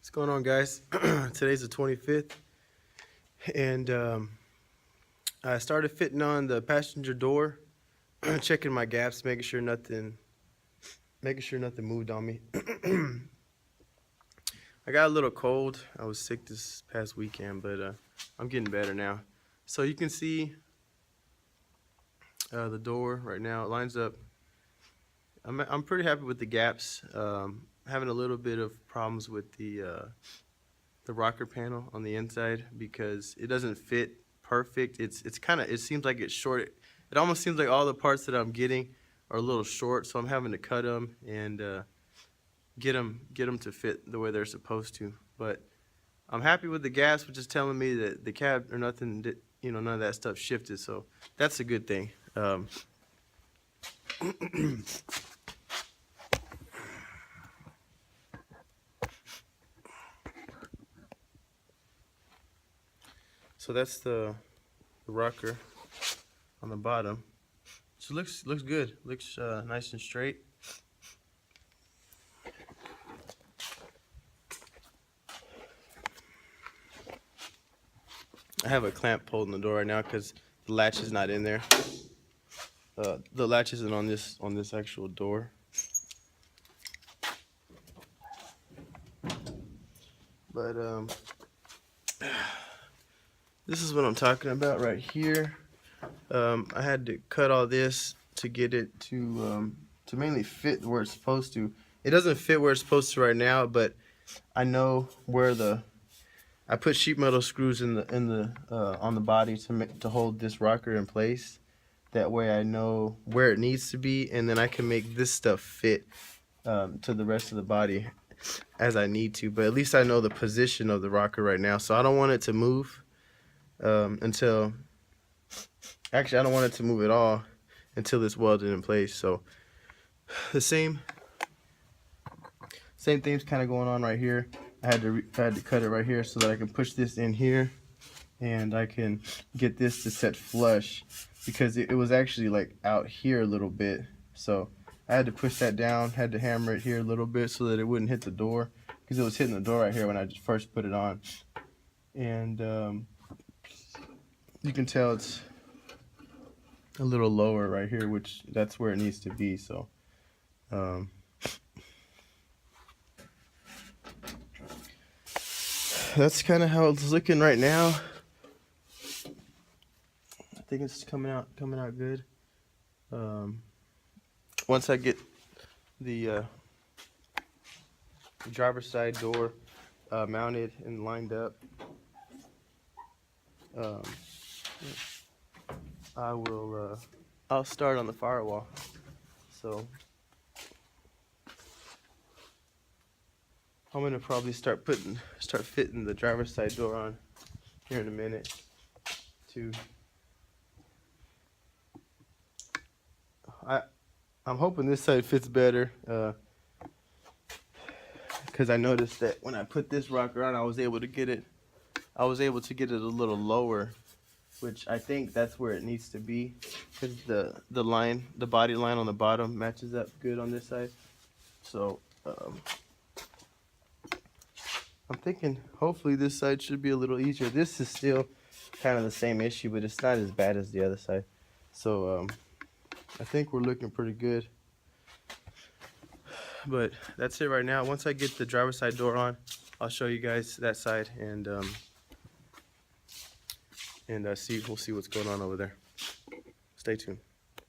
What's going on, guys? Today's the 25th, and I started fitting on the passenger door, checking my gaps, making sure nothing moved on me. I got a little cold. I was sick this past weekend, but I'm getting better now. So you can see the door right now. It lines up. I'm pretty happy with the gaps. Having a little bit of problems with the rocker panel on the inside because it doesn't fit perfect. It seems like it's short. It almost seems like all the parts that I'm getting are a little short, so I'm having to cut them and get them to fit the way they're supposed to. But I'm happy with the gaps, which is telling me that the cab or nothing, none of that stuff shifted. So that's a good thing. So that's the rocker on the bottom. So looks good. Looks nice and straight. I have a clamp holding the door right now because the latch is not in there. The latch isn't on this actual door. But this is what I'm talking about right here. I had to cut all this to get it to mainly fit where it's supposed to. It doesn't fit where it's supposed to right now, but I know where I put sheet metal screws in the on the body to hold this rocker in place. That way I know where it needs to be, and then I can make this stuff fit to the rest of the body as I need to. But at least I know the position of the rocker right now, so I don't want it to move until. Actually, I don't want it to move at all until it's welded in place. So the same thing's kind of going on right here. I had to cut it right here so that I can push this in here, and I can get this to set flush because it was actually like out here a little bit. So I had to push that down, had to hammer it here a little bit so that it wouldn't hit the door because it was hitting the door right here when I just first put it on. And you can tell it's a little lower right here, which that's where it needs to be. So that's kind of how it's looking right now. I think it's coming out good. Once I get the driver's side door mounted and lined up, I'll start on the firewall. So I'm gonna probably start fitting the driver's side door on here in a minute too. I'm hoping this side fits better because I noticed that when I put this rocker on, I was able to get it a little lower, which I think that's where it needs to be because the body line on the bottom matches up good on this side. So I'm thinking hopefully this side should be a little easier. This is still kind of the same issue, but it's not as bad as the other side. So I think we're looking pretty good. But that's it right now. Once I get the driver's side door on, I'll show you guys that side and we'll see what's going on over there. Stay tuned.